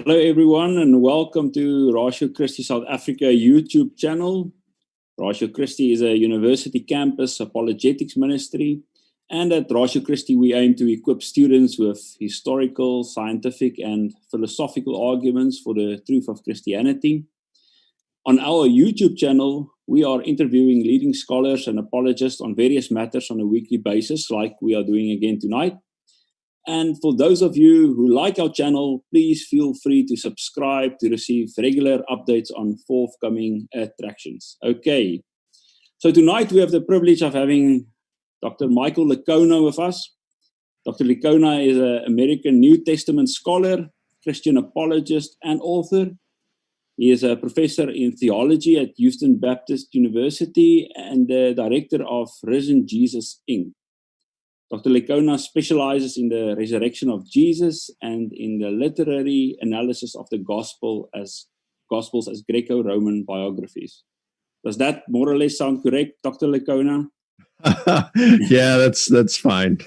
Hello, everyone, and welcome to Ratio Christi South Africa YouTube channel. Ratio Christi is a university campus apologetics ministry, and at Ratio Christi we aim to equip students with historical, scientific, and philosophical arguments for the truth of Christianity. On our YouTube channel, we are interviewing leading scholars and apologists on various matters on a weekly basis, like we are doing again tonight. And for those of you who like our channel, please feel free to subscribe to receive regular updates on forthcoming attractions. Okay, so tonight we have the privilege of having Dr. Michael Licona with us. Dr. Licona is an American New Testament scholar, Christian apologist, and author. He is a professor in theology at Houston Baptist University and the director of Risen Jesus, Inc. Dr. Licona specializes in the resurrection of Jesus and in the literary analysis of the Gospels as Greco-Roman biographies. Does that more or less sound correct, Dr. Licona? Yeah, that's fine.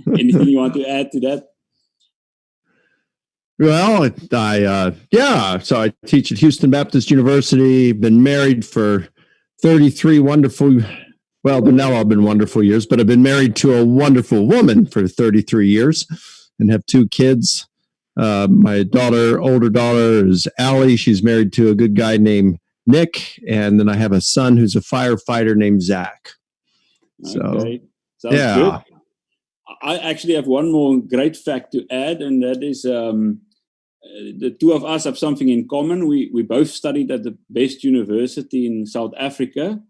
Anything you want to add to that? Well, so I teach at Houston Baptist University, been married for 33 wonderful years, but I've been married to a wonderful woman for 33 years and have two kids. My older daughter is Allie. She's married to a good guy named Nick. And then I have a son who's a firefighter named Zach. Okay. Sounds good. I actually have one more great fact to add, and that is the two of us have something in common. We both studied at the best university in South Africa,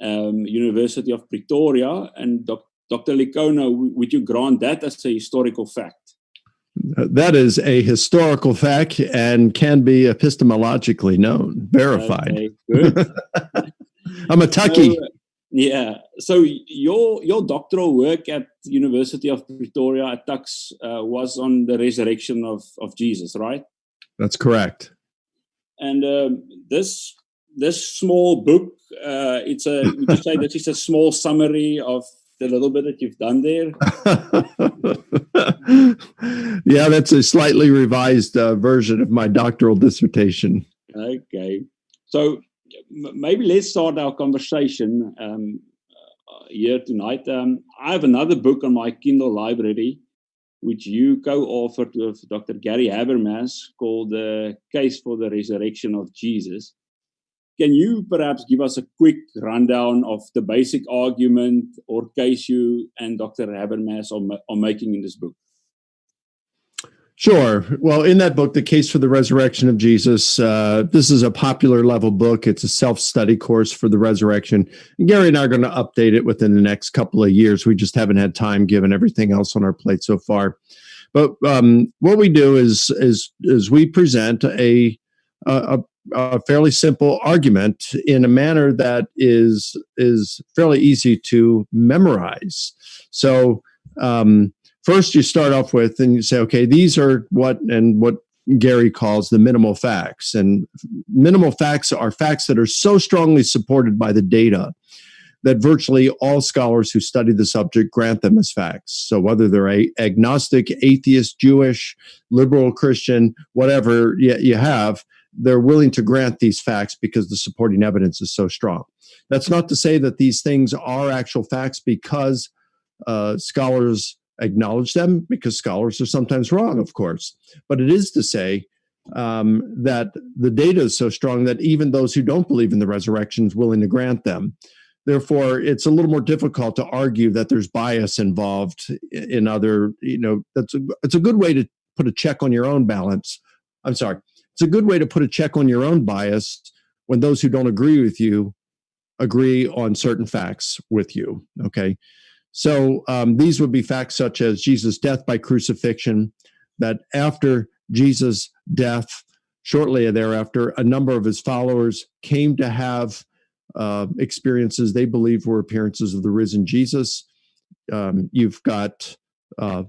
University of Pretoria, and Dr. Licona, would you grant that as a historical fact? That is a historical fact and can be epistemologically known, verified. Okay, good. I'm a Tucky. So your doctoral work at University of Pretoria at Tux was on the resurrection of Jesus, right? That's correct. And this small book, would you say that it's a small summary of the little bit that you've done there? Yeah, that's a slightly revised version of my doctoral dissertation. Okay. So maybe let's start our conversation here tonight. I have another book on my Kindle library, which you co-authored with Dr. Gary Habermas, called The Case for the Resurrection of Jesus. Can you perhaps give us a quick rundown of the basic argument or case you and Dr. Habermas are making in this book? Sure. Well, in that book, The Case for the Resurrection of Jesus, this is a popular level book. It's a self-study course for the resurrection. And Gary and I are going to update it within the next couple of years. We just haven't had time given everything else on our plate so far. But what we do is we present a fairly simple argument in a manner that is fairly easy to memorize. So first you start off with and you say, okay, these are what Gary calls the minimal facts. And minimal facts are facts that are so strongly supported by the data that virtually all scholars who study the subject grant them as facts. So whether they're agnostic, atheist, Jewish, liberal, Christian, whatever you have, they're willing to grant these facts because the supporting evidence is so strong. That's not to say that these things are actual facts because scholars acknowledge them, because scholars are sometimes wrong, of course. But it is to say that the data is so strong that even those who don't believe in the resurrection is willing to grant them. Therefore, it's a little more difficult to argue that there's bias involved in other, it's a good way to put a check on your own balance. I'm sorry. It's a good way to put a check on your own bias when those who don't agree with you agree on certain facts with you, okay? So these would be facts such as Jesus' death by crucifixion, that after Jesus' death, shortly thereafter, a number of his followers came to have experiences they believed were appearances of the risen Jesus. You've got a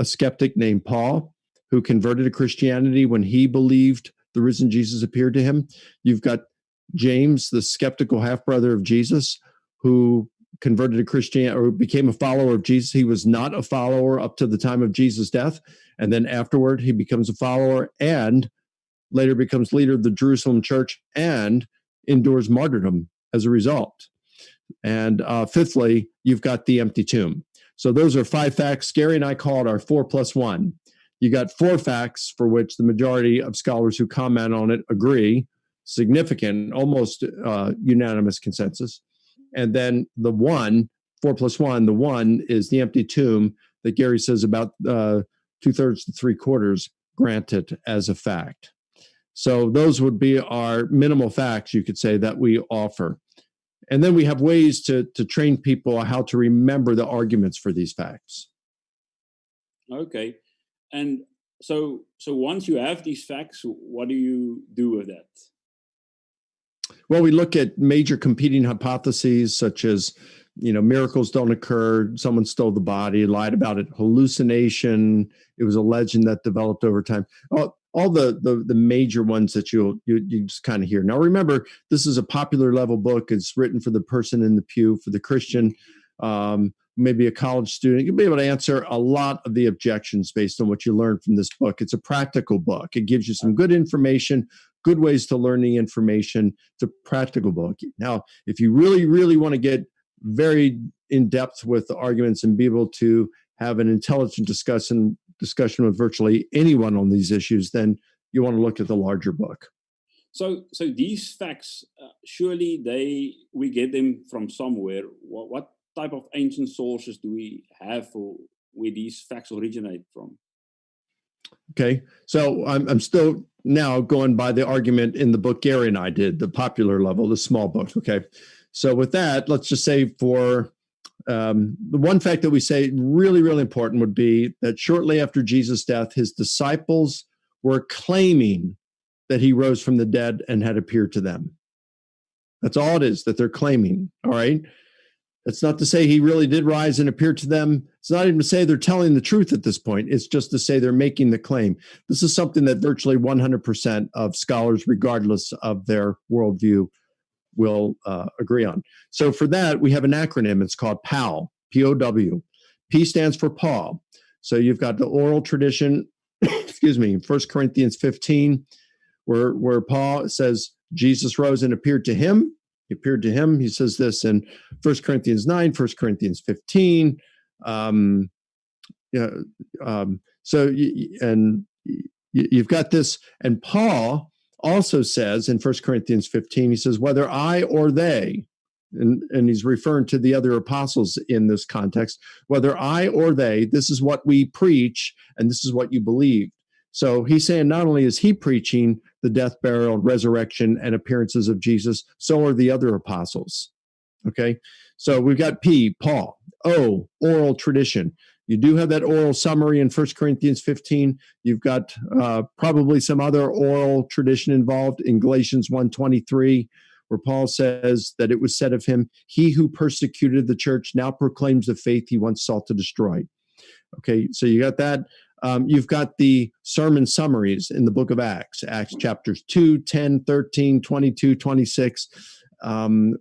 skeptic named Paul, who converted to Christianity when he believed the risen Jesus appeared to him. You've got James, the skeptical half-brother of Jesus, who converted to Christianity or became a follower of Jesus. He was not a follower up to the time of Jesus' death. And then afterward, he becomes a follower and later becomes leader of the Jerusalem church and endures martyrdom as a result. And fifthly, you've got the empty tomb. So those are 5 facts. Gary and I call it our 4+1. You got 4 facts for which the majority of scholars who comment on it agree, significant, almost unanimous consensus. And then the 1, 4+1, the 1 is the empty tomb that Gary says about 2/3 to 3/4 grant it as a fact. So those would be our minimal facts, you could say, that we offer. And then we have ways to train people how to remember the arguments for these facts. Okay. And so once you have these facts, what do you do with that? Well, we look at major competing hypotheses such as, miracles don't occur, someone stole the body, lied about it, hallucination, it was a legend that developed over time. All the major ones that you just kind of hear. Now, remember, this is a popular level book. It's written for the person in the pew, for the Christian, maybe a college student. You'll be able to answer a lot of the objections based on what you learned from this book. It's a practical book. It gives you some good information, good ways to learn the information. It's a practical book. Now, if you really, really want to get very in depth with the arguments and be able to have an intelligent discussion with virtually anyone on these issues, then you want to look at the larger book. So these facts, surely we get them from somewhere. What type of ancient sources do we have for where these facts originate from? Okay, so I'm still now going by the argument in the book Gary and I did, the popular level, the small book. Okay, so with that, let's just say for the one fact that we say really, really important would be that shortly after Jesus' death, his disciples were claiming that he rose from the dead and had appeared to them. That's all it is that they're claiming. All right. It's not to say he really did rise and appear to them. It's not even to say they're telling the truth at this point. It's just to say they're making the claim. This is something that virtually 100% of scholars, regardless of their worldview, will agree on. So for that, we have an acronym. It's called POW, P-O-W. P stands for Paul. So you've got the oral tradition, excuse me, 1 Corinthians 15, where Paul says Jesus rose and appeared to him. He appeared to him. He says this in 1 Corinthians 9, 1 Corinthians 15. You've got this. And Paul also says in 1 Corinthians 15, he says, whether I or they, and he's referring to the other apostles in this context, whether I or they, this is what we preach, and this is what you believe. So he's saying not only is he preaching the death, burial, resurrection, and appearances of Jesus, so are the other apostles. Okay, so we've got P, Paul. O, oral tradition. You do have that oral summary in 1 Corinthians 15. You've got probably some other oral tradition involved in Galatians 1:23, where Paul says that it was said of him, he who persecuted the church now proclaims the faith he once sought to destroy. Okay, so you got that. You've got the sermon summaries in the book of Acts chapters 2, 10, 13, 22, 26,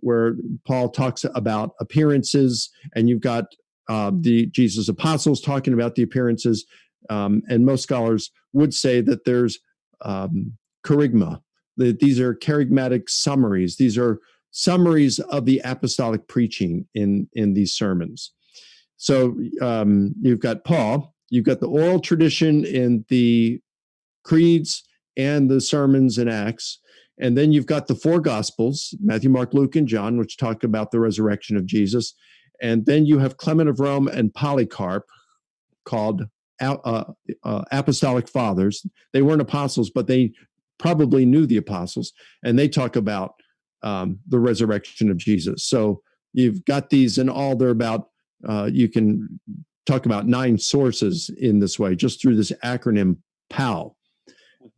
where Paul talks about appearances, and you've got the Jesus apostles talking about the appearances, and most scholars would say that there's kerygma, that these are charismatic summaries. These are summaries of the apostolic preaching in these sermons. So you've got Paul, you've got the oral tradition in the creeds and the sermons in Acts, and then you've got the 4 Gospels, Matthew, Mark, Luke, and John, which talk about the resurrection of Jesus. And then you have Clement of Rome and Polycarp, called Apostolic Fathers. They weren't apostles, but they probably knew the apostles, and they talk about the resurrection of Jesus. So you've got these, and all they're about, you can talk about 9 sources in this way, just through this acronym POW.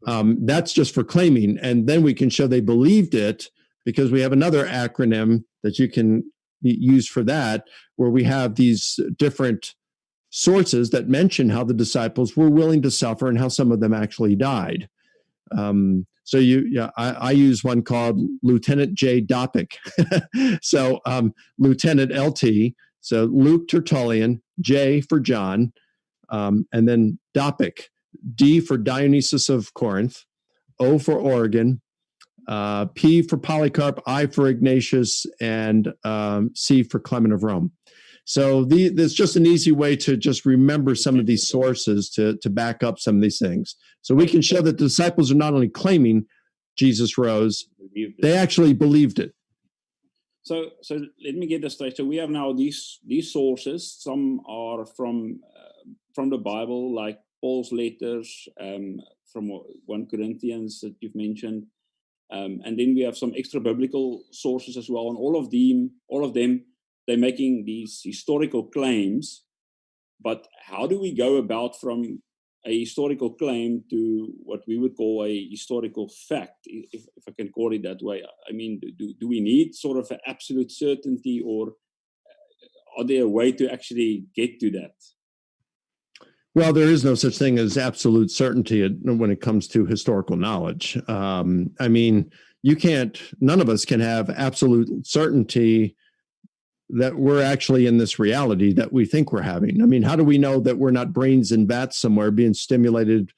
That's just for claiming, and then we can show they believed it, because we have another acronym that you can use for that, where we have these different sources that mention how the disciples were willing to suffer and how some of them actually died. So I use one called Lieutenant J. Dopic. So Lieutenant LT. So Luke Tertullian, J for John, and then Dopic, D for Dionysius of Corinth, O for Oregon, P for Polycarp, I for Ignatius, and C for Clement of Rome. So there's just an easy way to just remember some of these sources to back up some of these things. So we can show that the disciples are not only claiming Jesus rose, they actually believed it. So let me get this straight. So we have now these sources. Some are from the Bible, like Paul's letters, from 1 Corinthians that you've mentioned. And then we have some extra biblical sources as well. And all of them, they're making these historical claims. But how do we go about from a historical claim to what we would call a historical fact, if I can call it that way? I mean, do we need sort of an absolute certainty, or are there a way to actually get to that? Well, there is no such thing as absolute certainty when it comes to historical knowledge. I mean, none of us can have absolute certainty that we're actually in this reality that we think we're having. I mean, how do we know that we're not brains in vats somewhere being stimulated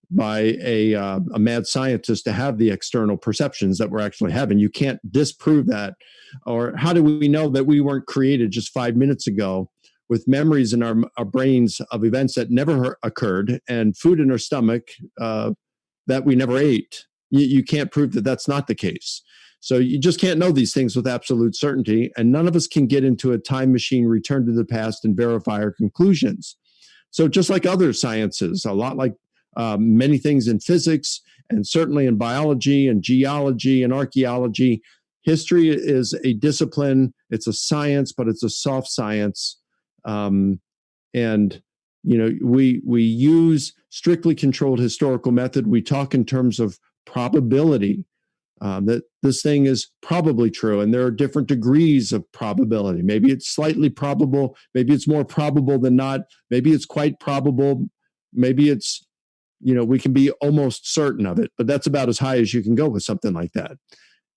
by a mad scientist to have the external perceptions that we're actually having? You can't disprove that. Or how do we know that we weren't created just 5 minutes ago with memories in our brains of events that never occurred and food in our stomach that we never ate? You can't prove that that's not the case. So you just can't know these things with absolute certainty, and none of us can get into a time machine, return to the past, and verify our conclusions. So just like other sciences, a lot like many things in physics, and certainly in biology and geology and archaeology, history is a discipline. It's a science, but it's a soft science. And we use strictly controlled historical method. We talk in terms of probability. That this thing is probably true, and there are different degrees of probability. Maybe it's slightly probable, maybe it's more probable than not, maybe it's quite probable, maybe it's, we can be almost certain of it, but that's about as high as you can go with something like that.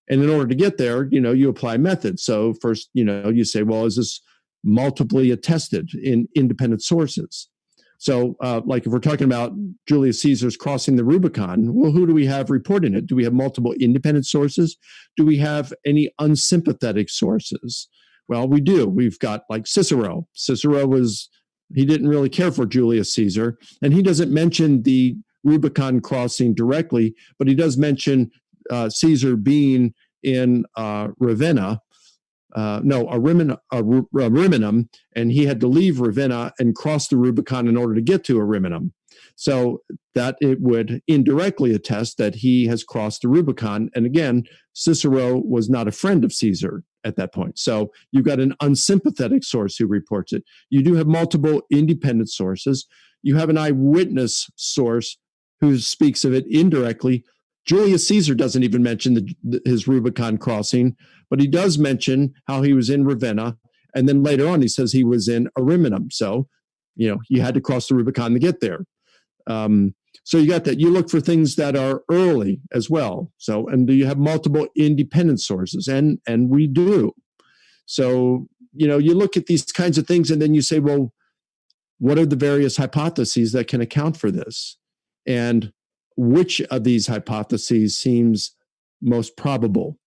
And in order to get there, you apply methods. So first, you say, well, is this multiply attested in independent sources? So like if we're talking about Julius Caesar's crossing the Rubicon, well, who do we have reporting it? Do we have multiple independent sources? Do we have any unsympathetic sources? Well, we do. We've got like Cicero. He didn't really care for Julius Caesar, and he doesn't mention the Rubicon crossing directly, but he does mention Caesar being in Ravenna. Ariminum, and he had to leave Ravenna and cross the Rubicon in order to get to Ariminum. So that it would indirectly attest that he has crossed the Rubicon. And again, Cicero was not a friend of Caesar at that point. So you've got an unsympathetic source who reports it. You do have multiple independent sources. You have an eyewitness source who speaks of it indirectly. Julius Caesar doesn't even mention his Rubicon crossing, but he does mention how he was in Ravenna. And then later on, he says he was in Ariminum. So, you had to cross the Rubicon to get there. So you got that. You look for things that are early as well. So, and do you have multiple independent sources? And we do. So, you look at these kinds of things and then you say, well, what are the various hypotheses that can account for this? And which of these hypotheses seems most probable?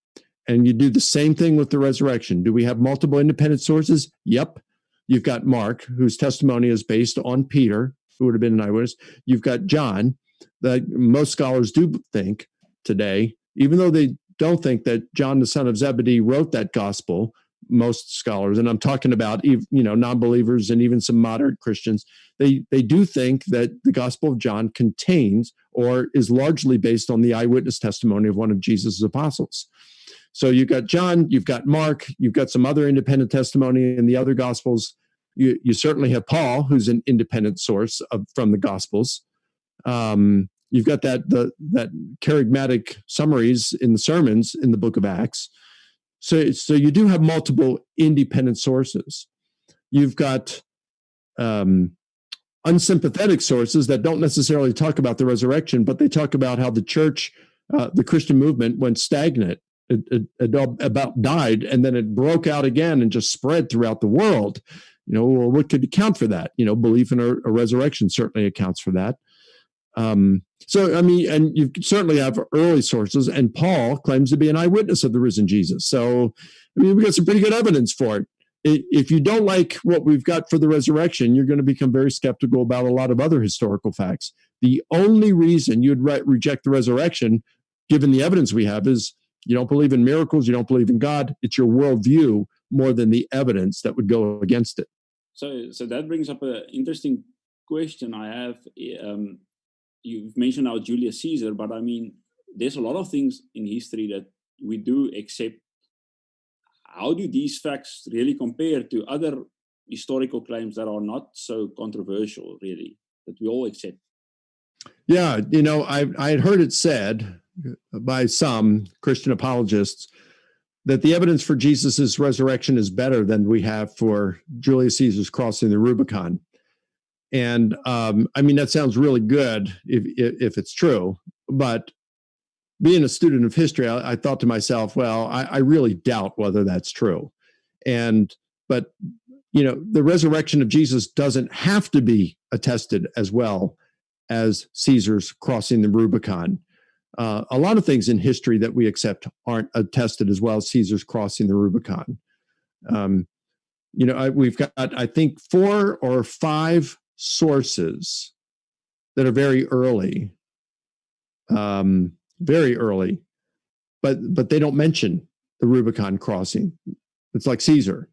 And you do the same thing with the resurrection. Do we have multiple independent sources? Yep. You've got Mark, whose testimony is based on Peter, who would have been an eyewitness. You've got John, that most scholars do think today, even though they don't think that John, the son of Zebedee, wrote that gospel, most scholars, and I'm talking about, non-believers and even some moderate Christians, they do think that the Gospel of John contains or is largely based on the eyewitness testimony of one of Jesus' apostles. So you've got John, you've got Mark, you've got some other independent testimony in the other Gospels. You certainly have Paul, who's an independent source from the Gospels. You've got that charismatic summaries in the sermons in the book of Acts. So you do have multiple independent sources. You've got unsympathetic sources that don't necessarily talk about the resurrection, but they talk about how the church the Christian movement went stagnant. It about died, and then it broke out again and just spread throughout the world. Well, what could account for that? Belief in a resurrection certainly accounts for that. So, I mean, and you certainly have early sources, and Paul claims to be an eyewitness of the risen Jesus. So, I mean, we got some pretty good evidence for it. If you don't like what we've got for the resurrection, you're going to become very skeptical about a lot of other historical facts. The only reason you'd reject the resurrection, given the evidence we have, is you don't believe in miracles, you don't believe in God. It's your worldview more than the evidence that would go against it. So that brings up an interesting question I have. You've mentioned now Julius Caesar, but I mean, there's a lot of things in history that we do accept. How do these facts really compare to other historical claims that are not so controversial, really, that we all accept? Yeah, I had heard it said by some Christian apologists that the evidence for Jesus's resurrection is better than we have for Julius Caesar's crossing the Rubicon. And I mean, that sounds really good if it's true. But being a student of history, I thought to myself, well, I really doubt whether that's true. But the resurrection of Jesus doesn't have to be attested as well as Caesar's crossing the Rubicon. A lot of things in history that we accept aren't attested as well as Caesar's crossing the Rubicon. We've got, I think, 4 or 5 sources that are very early, but they don't mention the Rubicon crossing. It's like Caesar,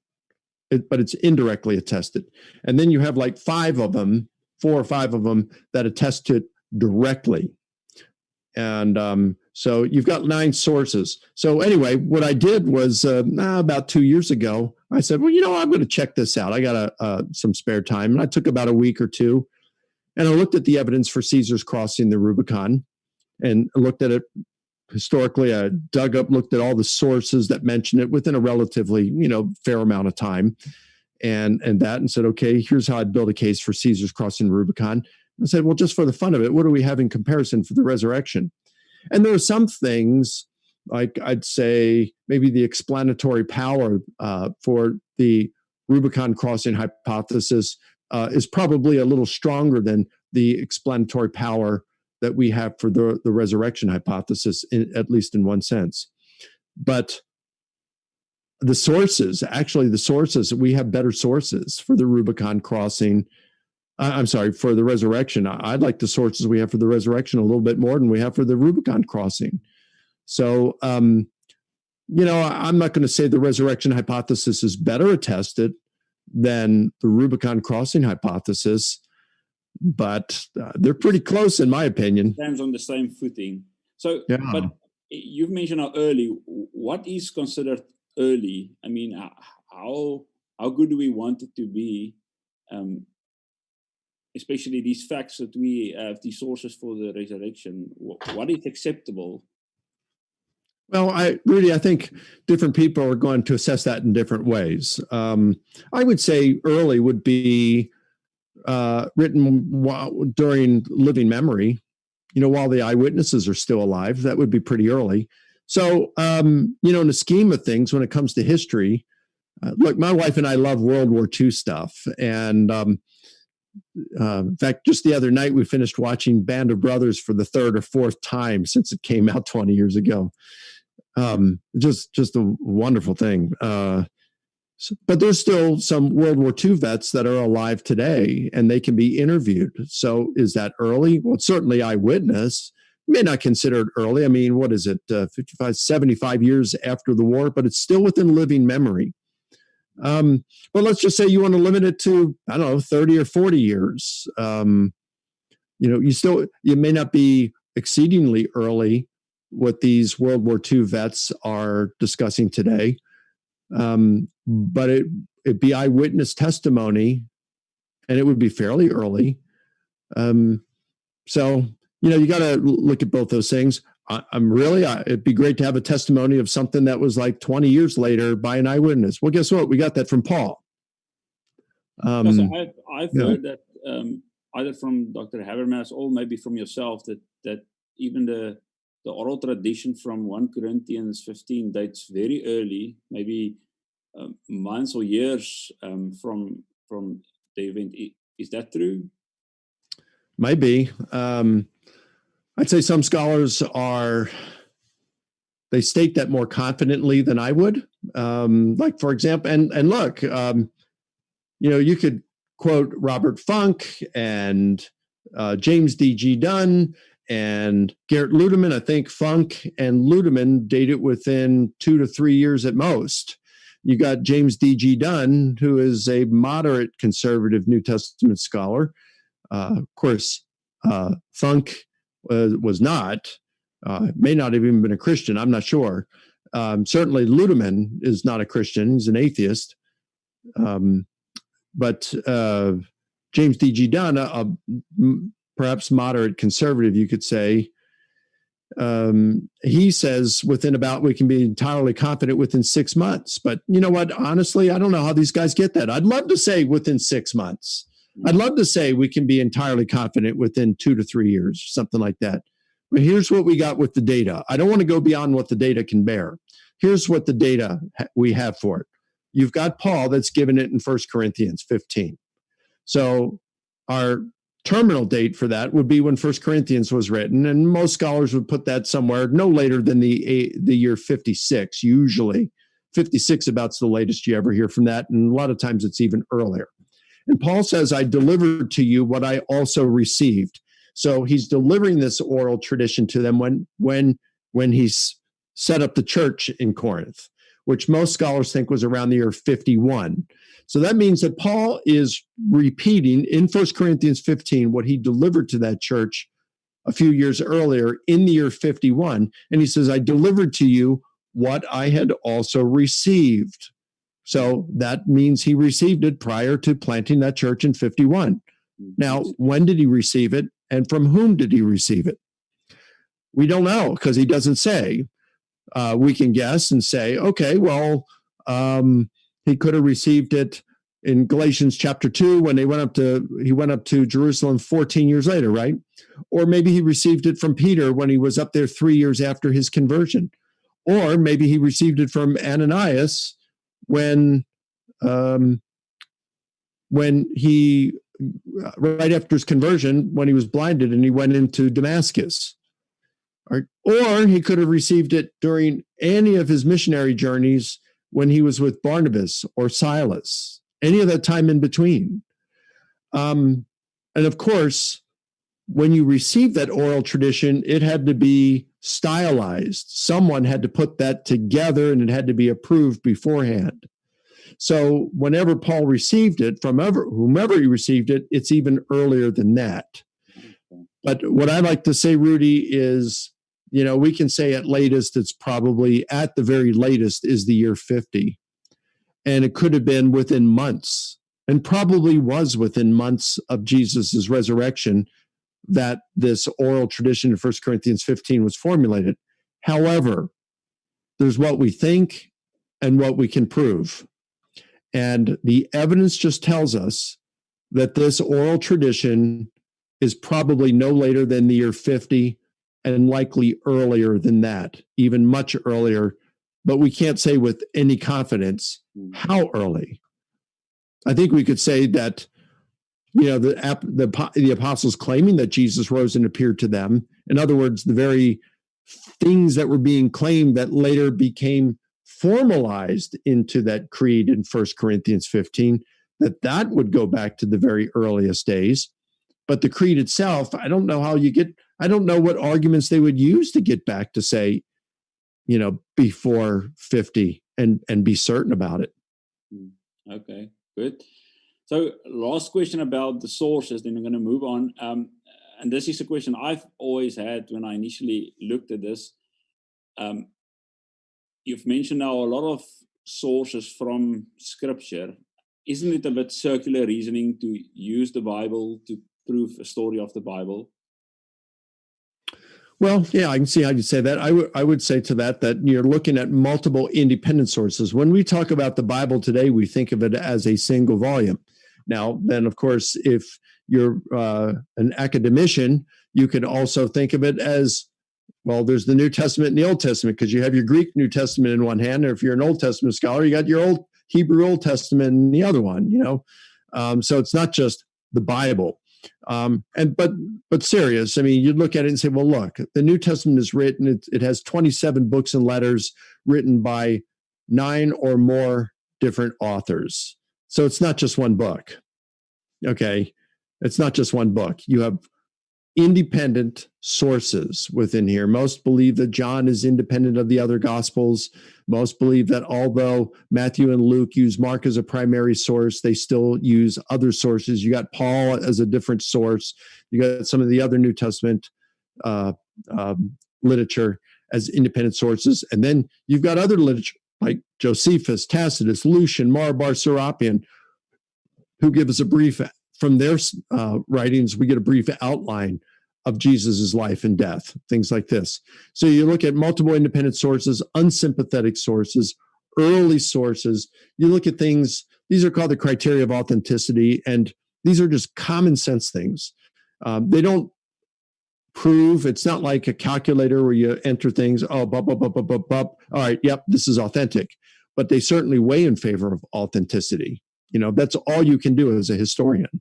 but it's indirectly attested. And then you have like 5 of them, 4 or 5 of them that attest to it directly. And so you've got 9 sources. So anyway, what I did was about 2 years ago, I said, well, I'm going to check this out. I got some spare time. And I took about a week or two, and I looked at the evidence for Caesar's crossing the Rubicon and looked at it historically. I dug up, looked at all the sources that mention it within a relatively, fair amount of time and said, okay, here's how I'd build a case for Caesar's crossing the Rubicon. I said, well, just for the fun of it, what do we have in comparison for the resurrection? And there are some things, like I'd say maybe the explanatory power for the Rubicon crossing hypothesis is probably a little stronger than the explanatory power that we have for the resurrection hypothesis, at least in one sense. But the sources, we have better sources for the Rubicon crossing. For the resurrection. I'd like the sources we have for the resurrection a little bit more than we have for the Rubicon crossing. So, I'm not going to say the resurrection hypothesis is better attested than the Rubicon crossing hypothesis, but they're pretty close in my opinion. Stands on the same footing. So, yeah. But you've mentioned how early. What is considered early? I mean, how good do we want it to be? Especially these facts that we have, these sources for the resurrection. What is acceptable? Well, Rudy, I think different people are going to assess that in different ways. I would say early would be written during living memory, while the eyewitnesses are still alive. That would be pretty early. So, in the scheme of things, when it comes to history, look, my wife and I love World War II stuff. And in fact, just the other night, we finished watching Band of Brothers for the 3rd or 4th time since it came out 20 years ago. Just a wonderful thing. But there's still some World War II vets that are alive today, and they can be interviewed. So is that early? Well, it's certainly eyewitness. May not consider it early. I mean, what is it, 55, 75 years after the war, but it's still within living memory. But let's just say you want to limit it to, 30 or 40 years. You may not be exceedingly early what these World War II vets are discussing today. But it'd be eyewitness testimony, and it would be fairly early. So, you got to look at both those things. It'd be great to have a testimony of something that was like 20 years later by an eyewitness. Well, guess what? We got that from Paul. I've heard that either from Dr. Habermas or maybe from yourself that even the the oral tradition from 1 Corinthians 15 dates very early, maybe months or years from the event. Is that true? Might be. I'd say some scholars they state that more confidently than I would. Like, for example, and look, you could quote Robert Funk and James D.G. Dunn and Garrett Ludeman. I think Funk and Ludeman date it within 2 to 3 years at most. You got James D.G. Dunn, who is a moderate conservative New Testament scholar. Of course, Funk was not, may not have even been a Christian. I'm not sure. Certainly Ludeman is not a Christian. He's an atheist. But James D.G. Dunn, perhaps moderate conservative, you could say, he says we can be entirely confident within 6 months. But you know what? Honestly, I don't know how these guys get that. I'd love to say within 6 months. I'd love to say we can be entirely confident within 2 to 3 years, something like that. But here's what we got with the data. I don't want to go beyond what the data can bear. Here's what the data we have for it. You've got Paul that's given it in 1 Corinthians 15. So our terminal date for that would be when 1 Corinthians was written, and most scholars would put that somewhere no later than the year 56. Usually 56 about's the latest you ever hear from that, and a lot of times it's even earlier. And Paul says, I delivered to you what I also received. So he's delivering this oral tradition to them when he's set up the church in Corinth, which most scholars think was around the year 51. So that means that Paul is repeating in 1 Corinthians 15 what he delivered to that church a few years earlier in the year 51. And he says, I delivered to you what I had also received. So that means he received it prior to planting that church in 51. Now, when did he receive it, and from whom did he receive it? We don't know, because he doesn't say. We can guess and say, okay, well, he could have received it in Galatians chapter 2 when he went up to Jerusalem 14 years later, right? Or maybe he received it from Peter when he was up there 3 years after his conversion. Or maybe he received it from Ananias when he, right after his conversion, when he was blinded and he went into Damascus. Or he could have received it during any of his missionary journeys when he was with Barnabas or Silas, any of that time in between. And of course, when you receive that oral tradition, it had to be stylized. Someone had to put that together, and it had to be approved beforehand. So whenever Paul received it from whomever he received it, it's even earlier than that. But what I like to say, Rudy, is, we can say at latest, it's probably at the very latest is the year 50. And it could have been within months, and probably was within months of Jesus's resurrection, that this oral tradition in 1 Corinthians 15 was formulated. However, there's what we think and what we can prove. And the evidence just tells us that this oral tradition is probably no later than the year 50, and likely earlier than that, even much earlier. But we can't say with any confidence how early. I think we could say that, the apostles claiming that Jesus rose and appeared to them, in other words, the very things that were being claimed that later became formalized into that creed in 1 Corinthians 15, that would go back to the very earliest days. But the creed itself, I don't know what arguments they would use to get back to say, before 50 and be certain about it. Okay, good. So last question about the sources, then I'm going to move on. And this is a question I've always had when I initially looked at this. You've mentioned now a lot of sources from Scripture. Isn't it a bit circular reasoning to use the Bible to prove a story of the Bible? Well, yeah, I can see how you say that. I would say to that you're looking at multiple independent sources. When we talk about the Bible today, we think of it as a single volume. Now, then, of course, if you're an academician, you could also think of it as Well, there's the New Testament and the Old Testament, because you have your Greek New Testament in one hand, or if you're an Old Testament scholar, you got your old Hebrew Old Testament in the other one. So it's not just the Bible. But serious. I mean, you look at it and say, well, look, the New Testament is written. It has 27 books and letters written by 9 or more different authors. So it's not just one book. Okay, it's not just one book. You have independent sources within here. Most believe that John is independent of the other Gospels. Most believe that although Matthew and Luke use Mark as a primary source, they still use other sources. You got Paul as a different source. You got some of the other New Testament literature as independent sources. And then you've got other literature like Josephus, Tacitus, Lucian, Bar Serapion, who give us a brief, from their writings, we get a brief outline of Jesus's life and death, things like this. So you look at multiple independent sources, unsympathetic sources, early sources. You look at things, these are called the criteria of authenticity, and these are just common sense things. They don't prove, it's not like a calculator where you enter things, all right, yep, this is authentic. But they certainly weigh in favor of authenticity. That's all you can do as a historian.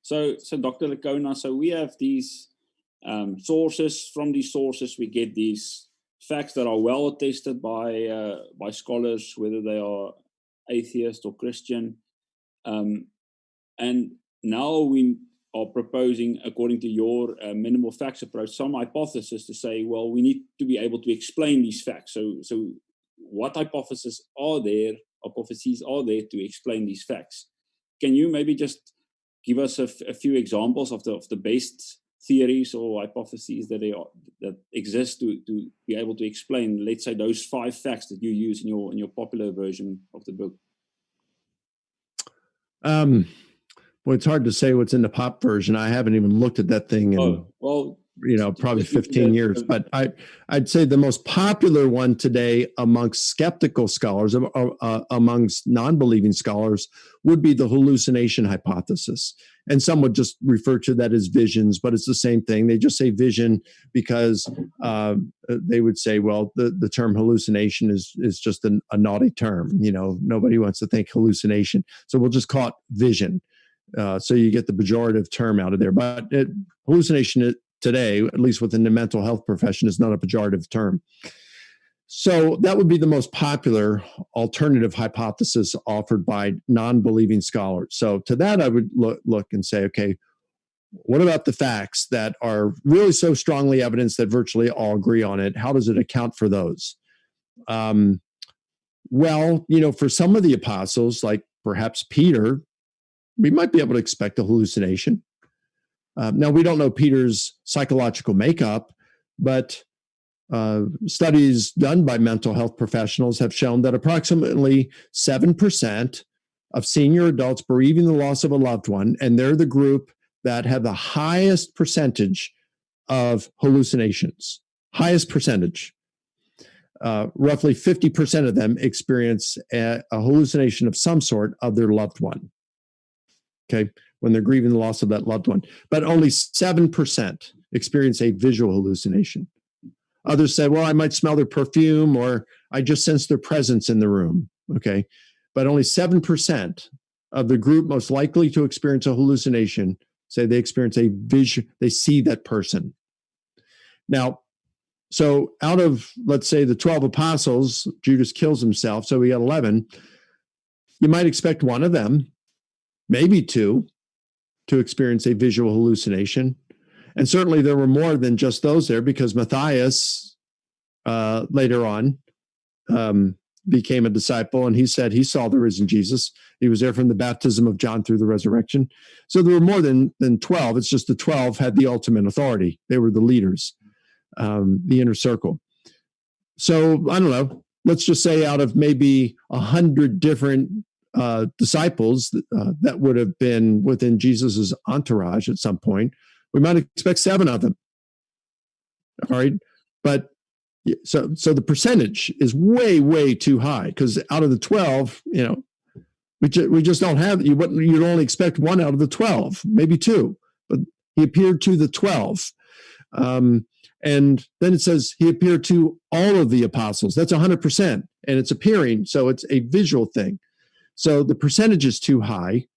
So Dr. Licona, so we have these sources. From these sources, we get these facts that are well attested by scholars, whether they are atheist or Christian. And now we are proposing, according to your minimal facts approach, some hypothesis to say, well, we need to be able to explain these facts. So what hypotheses are there to explain these facts? Can you maybe just give us a few examples of the best theories or hypotheses that exist to be able to explain, let's say, those 5 facts that you use in your popular version of the book? Well, it's hard to say what's in the pop version. I haven't even looked at that thing in probably 15 years. But I'd say the most popular one today amongst skeptical scholars, amongst non-believing scholars, would be the hallucination hypothesis. And some would just refer to that as visions, but it's the same thing. They just say vision because they would say, well, the term hallucination is just a naughty term. Nobody wants to think hallucination. So we'll just call it vision. So you get the pejorative term out of there. But hallucination today, at least within the mental health profession, is not a pejorative term. So that would be the most popular alternative hypothesis offered by non-believing scholars. So to that, I would look and say, okay, what about the facts that are really so strongly evidenced that virtually all agree on it? How does it account for those? Well, for some of the apostles, like perhaps Peter, we might be able to expect a hallucination. Now, we don't know Peter's psychological makeup, but studies done by mental health professionals have shown that approximately 7% of senior adults bereaving the loss of a loved one, and they're the group that have the highest percentage of hallucinations, highest percentage. Roughly 50% of them experience a hallucination of some sort of their loved one. Okay, when they're grieving the loss of that loved one. But only 7% experience a visual hallucination. Others said, well, I might smell their perfume or I just sense their presence in the room. Okay, but only 7% of the group most likely to experience a hallucination say they experience a vision, they see that person. Now, so out of, let's say, the 12 apostles, Judas kills himself, so we got 11. You might expect one of them, maybe 2, to experience a visual hallucination. And certainly there were more than just those there, because Matthias later on became a disciple, and he said he saw the risen Jesus. He was there from the baptism of John through the resurrection. So there were more than 12. It's just the 12 had the ultimate authority. They were the leaders, the inner circle. So I don't know. Let's just say out of maybe 100 different disciples that would have been within Jesus's entourage at some point, we might expect 7 of them. All right. But so the percentage is way, way too high, because out of the 12, we just don't have, you'd only expect 1 out of the 12, maybe 2, but he appeared to the 12. And then it says he appeared to all of the apostles. That's 100%. And it's appearing. So it's a visual thing. So the percentage is too high.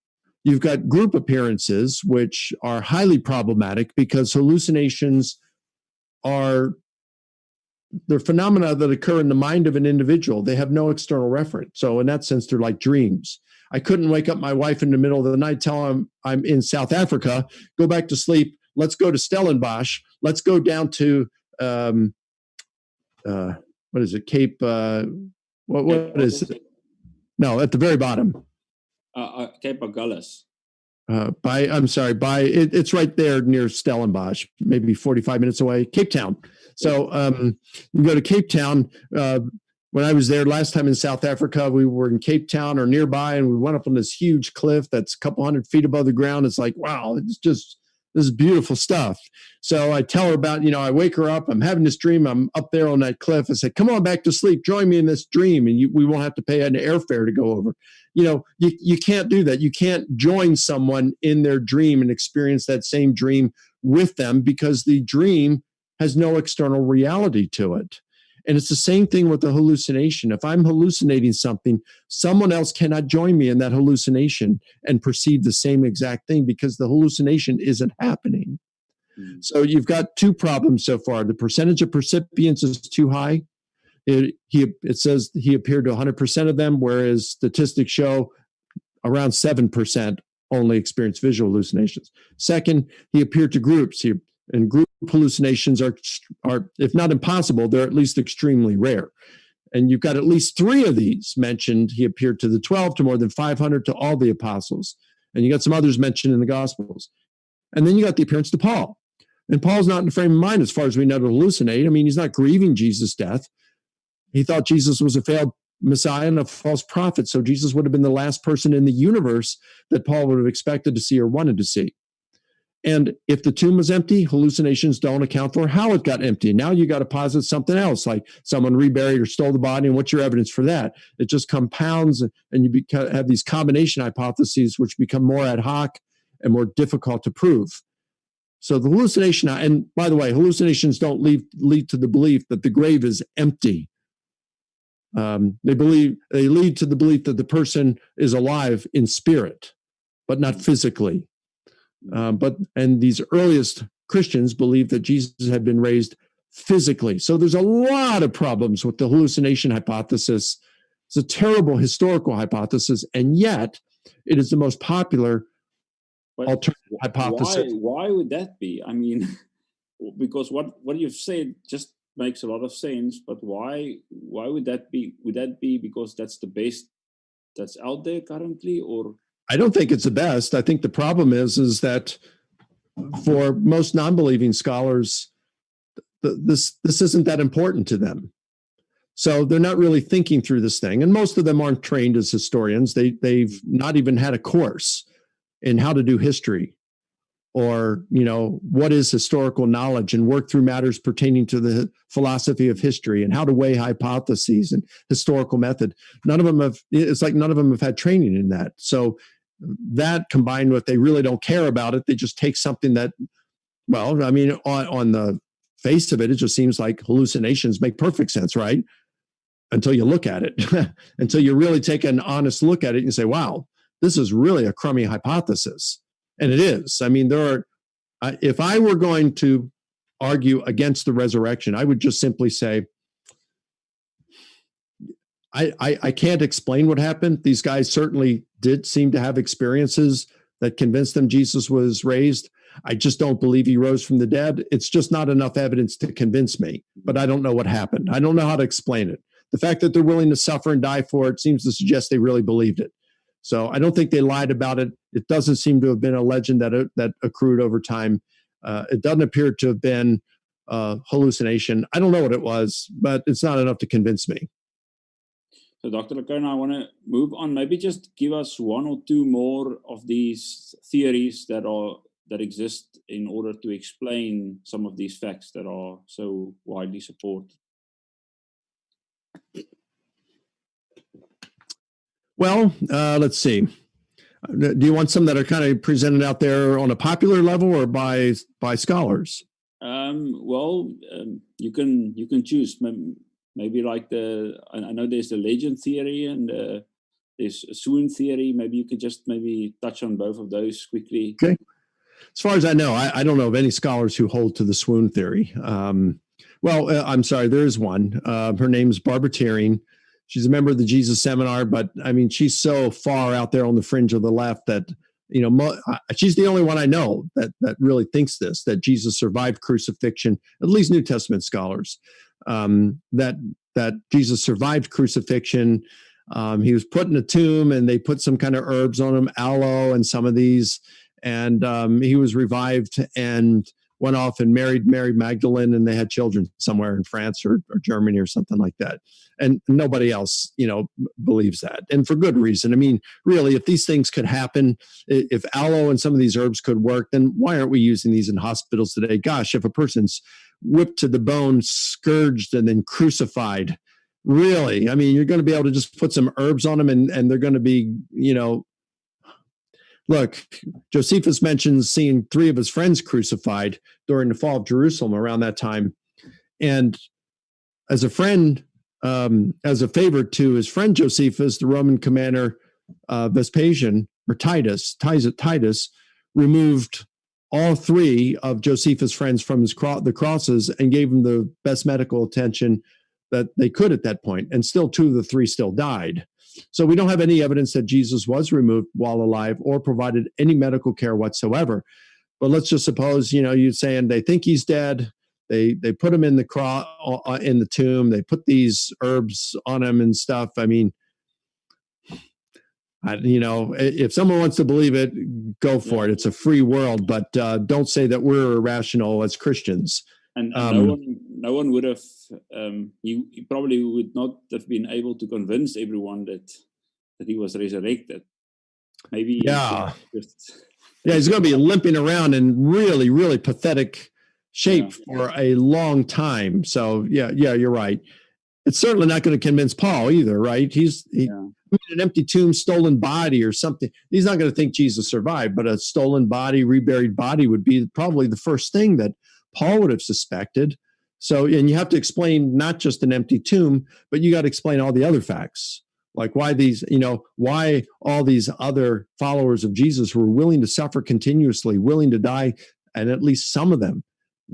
You've got group appearances, which are highly problematic because hallucinations they're phenomena that occur in the mind of an individual. They have no external reference. So in that sense, they're like dreams. I couldn't wake up my wife in the middle of the night, tell her I'm in South Africa, go back to sleep. Let's go to Stellenbosch. Let's go down to, what is it? Cape, what is it? No, at the very bottom. Cape Agulhas. It's right there near Stellenbosch, maybe 45 minutes away, Cape Town. So you go to Cape Town. When I was there last time in South Africa, we were in Cape Town or nearby, and we went up on this huge cliff that's a couple hundred feet above the ground. It's like, wow, this is beautiful stuff. So I tell her about, I wake her up, I'm having this dream, I'm up there on that cliff. I said, come on back to sleep, join me in this dream, and we won't have to pay an airfare to go over. You can't do that. You can't join someone in their dream and experience that same dream with them because the dream has no external reality to it. And it's the same thing with the hallucination. If I'm hallucinating something, someone else cannot join me in that hallucination and perceive the same exact thing because the hallucination isn't happening. Mm-hmm. So you've got two problems so far. The percentage of percipients is too high. It says he appeared to 100% of them, whereas statistics show around 7% only experience visual hallucinations. Second, he appeared to groups. And group hallucinations are, if not impossible, they're at least extremely rare. And you've got at least 3 of these mentioned. He appeared to the 12, to more than 500, to all the apostles. And you got some others mentioned in the Gospels. And then you got the appearance to Paul. And Paul's not in the frame of mind, as far as we know, to hallucinate. I mean, he's not grieving Jesus' death. He thought Jesus was a failed Messiah and a false prophet. So Jesus would have been the last person in the universe that Paul would have expected to see or wanted to see. And if the tomb was empty, hallucinations don't account for how it got empty. Now you got to posit something else, like someone reburied or stole the body, and what's your evidence for that? It just compounds, and you have these combination hypotheses, which become more ad hoc and more difficult to prove. So the hallucination, and by the way, hallucinations don't lead to the belief that the grave is empty. They lead to the belief that the person is alive in spirit, but not physically. And these earliest Christians believed that Jesus had been raised physically. So there's a lot of problems with the hallucination hypothesis. It's a terrible historical hypothesis, and yet it is the most popular alternative hypothesis. Why would that be? I mean, because what you've said just makes a lot of sense, but why would that be? Would that be because that's the best that's out there currently, or? I don't think it's the best. I think the problem is that for most non-believing scholars, this isn't that important to them. So they're not really thinking through this thing. And most of them aren't trained as historians. They've not even had a course in how to do history or, what is historical knowledge, and work through matters pertaining to the philosophy of history and how to weigh hypotheses and historical method. None of them have had training in that. So that, combined with they really don't care about it, they just take something that, well, I mean, on the face of it, it just seems like hallucinations make perfect sense, right? Until you look at it, until you really take an honest look at it and say, wow, this is really a crummy hypothesis. And it is. I mean, if I were going to argue against the resurrection, I would just simply say, I can't explain what happened. These guys certainly did seem to have experiences that convinced them Jesus was raised. I just don't believe he rose from the dead. It's just not enough evidence to convince me, but I don't know what happened. I don't know how to explain it. The fact that they're willing to suffer and die for it seems to suggest they really believed it. So I don't think they lied about it. It doesn't seem to have been a legend that accrued over time. It doesn't appear to have been hallucination. I don't know what it was, but it's not enough to convince me. So Dr. Licona, I want to move on. Maybe just give us 1 or 2 more of these theories that exist in order to explain some of these facts that are so widely supported. Well, let's see. Do you want some that are kind of presented out there on a popular level or by scholars? Well, you can choose. Maybe like I know there's the legend theory and there's a swoon theory. Maybe you could just maybe touch on both of those quickly. Okay. As far as I know, I don't know of any scholars who hold to the swoon theory. I'm sorry, there is one. Her name's Barbara Tearing. She's a member of the Jesus Seminar, but I mean, she's so far out there on the fringe of the left that, she's the only one I know that really thinks this, that Jesus survived crucifixion, at least New Testament scholars, that Jesus survived crucifixion. He was put in a tomb and they put some kind of herbs on him, aloe and some of these, and he was revived and went off and married Mary Magdalene, and they had children somewhere in France or Germany or something like that. And nobody else, believes that. And for good reason. I mean, really, if these things could happen, if aloe and some of these herbs could work, then why aren't we using these in hospitals today? Gosh, if a person's whipped to the bone, scourged, and then crucified, really, I mean, you're going to be able to just put some herbs on them and they're going to be, Look, Josephus mentions seeing 3 of his friends crucified during the fall of Jerusalem around that time. And as a friend, as a favor to his friend Josephus, the Roman commander Vespasian, or Titus, removed all 3 of Josephus' friends from the crosses and gave them the best medical attention that they could at that point. And still 2 of the 3 still died. So we don't have any evidence that Jesus was removed while alive or provided any medical care whatsoever. But let's just suppose, you're saying they think he's dead. They put him in the tomb. They put these herbs on him and stuff. I mean, if someone wants to believe it, go for it. It's a free world, but don't say that we're irrational as Christians. And no one would have. He probably would not have been able to convince everyone that he was resurrected. Maybe. Yeah. He's going to be limping around in really, really pathetic shape for a long time. So you're right. It's certainly not going to convince Paul either, right? He's an empty tomb, stolen body or something. He's not going to think Jesus survived, but a stolen body, reburied body would be probably the first thing that Paul would have suspected. So, and you have to explain not just an empty tomb, but you got to explain all the other facts, like why all these other followers of Jesus were willing to suffer continuously, willing to die, and at least some of them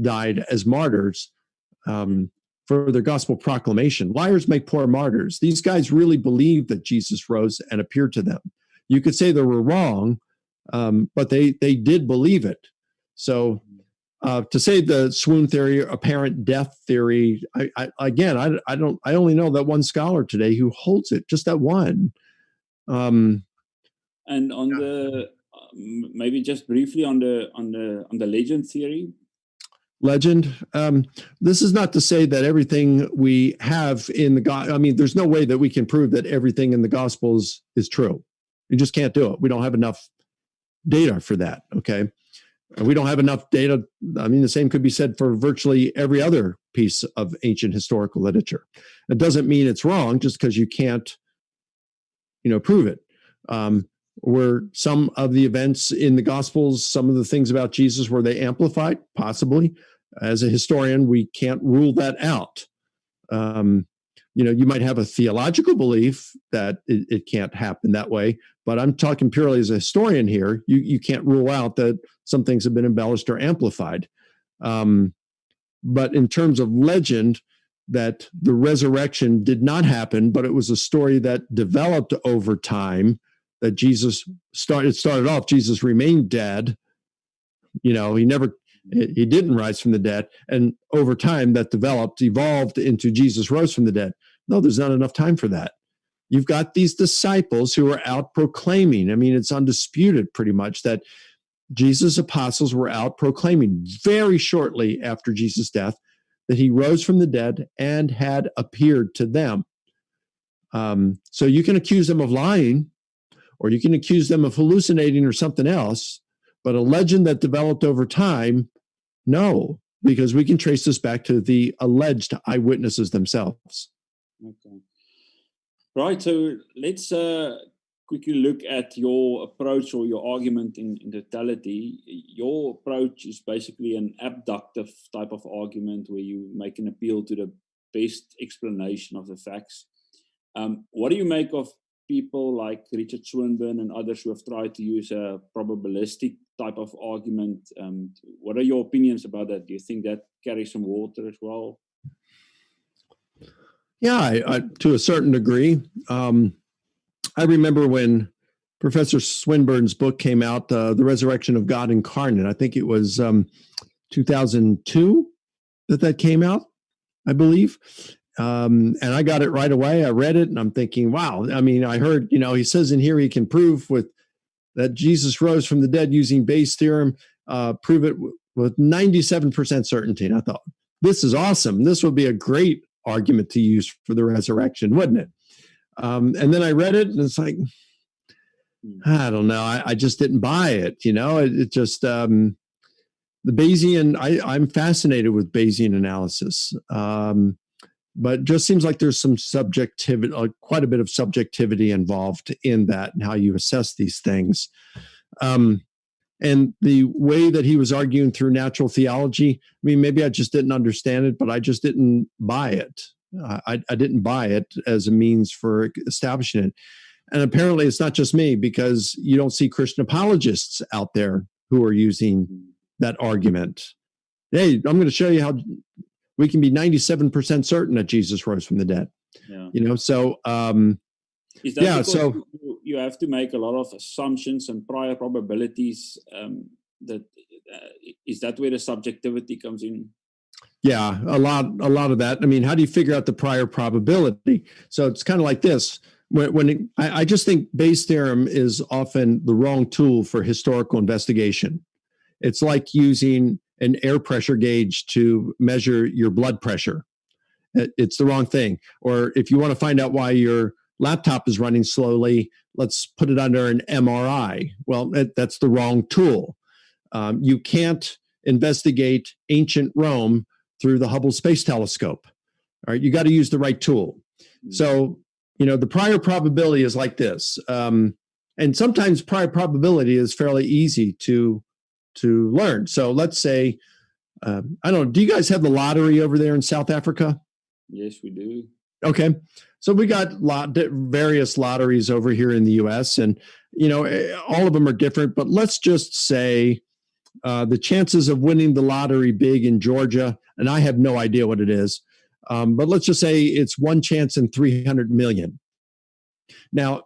died as martyrs for their gospel proclamation. Liars make poor martyrs. These guys really believed that Jesus rose and appeared to them. You could say they were wrong, but they did believe it. So, to say the swoon theory, apparent death theory, I only know that one scholar today who holds it, just that one. And on the maybe just briefly on the legend theory. Legend. This is not to say that everything we have in the gospel. I mean, there's no way that we can prove that everything in the Gospels is true. You just can't do it. We don't have enough data for that. Okay. We don't have enough data. I mean, the same could be said for virtually every other piece of ancient historical literature. It doesn't mean it's wrong just because you can't, prove it. Were some of the events in the Gospels, some of the things about Jesus, were they amplified? Possibly. As a historian, we can't rule that out. You might have a theological belief that it can't happen that way, but I'm talking purely as a historian here. You can't rule out that some things have been embellished or amplified. But in terms of legend, that the resurrection did not happen, but it was a story that developed over time, that Jesus started off, Jesus remained dead. He didn't rise from the dead. And over time that evolved into Jesus rose from the dead. No, there's not enough time for that. You've got these disciples who are out proclaiming. I mean, it's undisputed pretty much that Jesus' apostles were out proclaiming very shortly after Jesus' death that he rose from the dead and had appeared to them. So you can accuse them of lying, or you can accuse them of hallucinating or something else, but a legend that developed over time, no, because we can trace this back to the alleged eyewitnesses themselves. Okay. Right, so let's quickly look at your approach or your argument in totality, your approach is basically an abductive type of argument where you make an appeal to the best explanation of the facts. What do you make of people like Richard Swinburne and others who have tried to use a probabilistic type of argument? What are your opinions about that? Do you think that carries some water as well? Yeah, I to a certain degree. I remember when Professor Swinburne's book came out, The Resurrection of God Incarnate. I think it was 2002 that came out, I believe. And I got it right away. I read it and I'm thinking, wow. I mean, I heard, he says in here he can prove that Jesus rose from the dead using Bayes' theorem, prove it with 97% certainty. And I thought, this is awesome. This would be a great argument to use for the resurrection, wouldn't it? And then I read it and it's like, I don't know. I just didn't buy it. It just, the Bayesian, I'm fascinated with Bayesian analysis. But it just seems like there's some subjectivity, quite a bit of subjectivity involved in that and how you assess these things. And the way that he was arguing through natural theology, I mean, maybe I just didn't understand it, but I just didn't buy it. I didn't buy it as a means for establishing it. And apparently it's not just me, because you don't see Christian apologists out there who are using that argument. Hey, I'm going to show you how we can be 97% certain that Jesus rose from the dead. Yeah. So is that because you have to make a lot of assumptions and prior probabilities? Is that where the subjectivity comes in? Yeah, a lot of that. I mean, how do you figure out the prior probability? So it's kind of like this. I just think Bayes' theorem is often the wrong tool for historical investigation. It's like using an air pressure gauge to measure your blood pressure. It's the wrong thing. Or if you want to find out why your laptop is running slowly, let's put it under an MRI. Well, that's the wrong tool. You can't investigate ancient Rome through the Hubble Space Telescope. All right, you got to use the right tool. So, the prior probability is like this. And sometimes prior probability is fairly easy to learn. So let's say, I don't know, do you guys have the lottery over there in South Africa? Yes, we do. Okay. So we got various lotteries over here in the U.S. and, all of them are different, but let's just say the chances of winning the lottery big in Georgia, and I have no idea what it is, but let's just say it's one chance in 300 million. Now,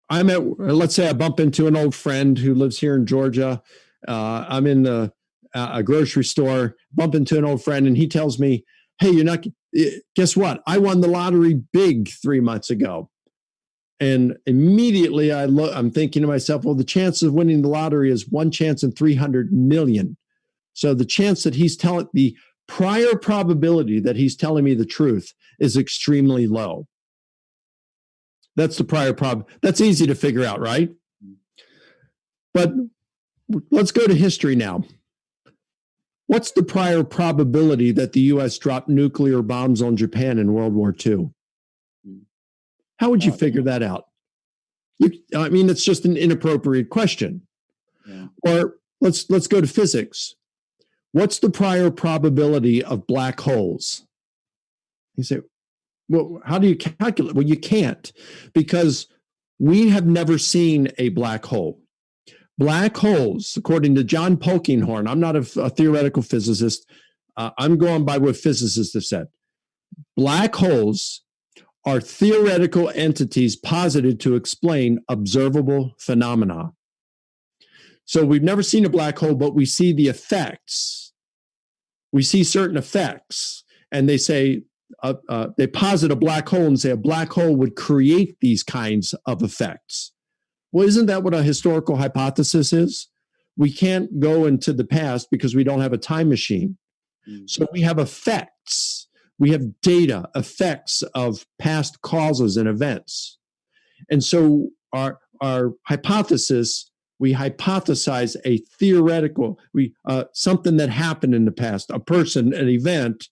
let's say I bump into an old friend who lives here in Georgia. I'm in a grocery store, bump into an old friend, and he tells me, hey, guess what? I won the lottery big 3 months ago. And immediately I'm thinking to myself, well, the chance of winning the lottery is one chance in 300 million. So the chance that the prior probability that he's telling me the truth is extremely low. That's the prior that's easy to figure out, right? But let's go to history now. What's the prior probability that the U.S. dropped nuclear bombs on Japan in World War II? How would you figure that out? It's just an inappropriate question. Yeah. Or let's go to physics. What's the prior probability of black holes? You say, well, how do you calculate? Well, you can't, because we have never seen a black hole. Black holes, according to John Polkinghorne, I'm not a theoretical physicist. I'm going by what physicists have said. Black holes are theoretical entities posited to explain observable phenomena. So we've never seen a black hole, but we see the effects. We see certain effects, and they say, they posit a black hole and say a black hole would create these kinds of effects. Well, isn't that what a historical hypothesis is? We can't go into the past because we don't have a time machine. So we have effects. We have data, effects of past causes and events. And so our hypothesis, we hypothesize a theoretical, something that happened in the past, a person, an event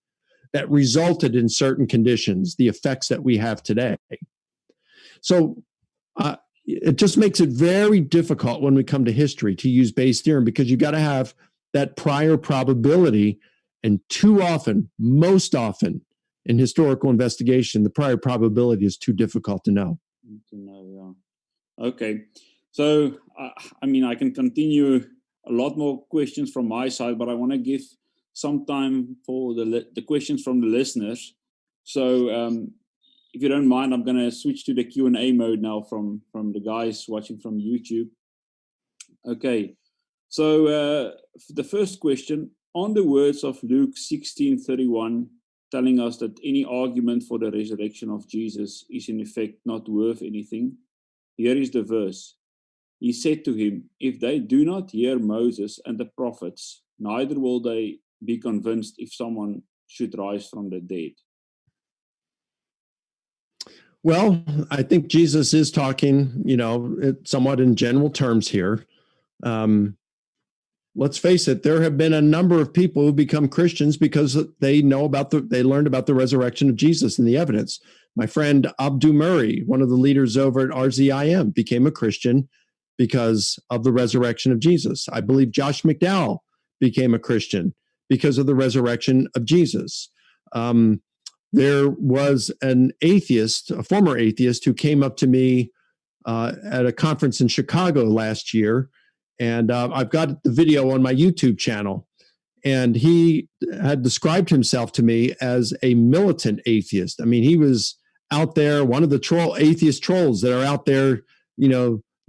that resulted in certain conditions, the effects that we have today. So It just makes it very difficult when we come to history to use Bayes' theorem, because you got to have that prior probability. And too often, most often in historical investigation, the prior probability is too difficult to know. Yeah. Okay. So, I can continue a lot more questions from my side, but I want to give some time for the questions from the listeners. So, if you don't mind, I'm going to switch to the Q&A mode now from the guys watching from YouTube. Okay. So, the first question, on the words of Luke 16:31, telling us that any argument for the resurrection of Jesus is in effect not worth anything, here is the verse. He said to him, if they do not hear Moses and the prophets, neither will they be convinced if someone should rise from the dead. Well, I think Jesus is talking, somewhat in general terms here. Let's face it, there have been a number of people who become Christians because they learned about the resurrection of Jesus and the evidence. My friend Abdu Murray, one of the leaders over at RZIM, became a Christian because of the resurrection of Jesus. I believe Josh McDowell became a Christian because of the resurrection of Jesus. There was an atheist, a former atheist, who came up to me at a conference in Chicago last year. And I've got the video on my YouTube channel. And he had described himself to me as a militant atheist. I mean, he was out there, one of the atheist trolls that are out there,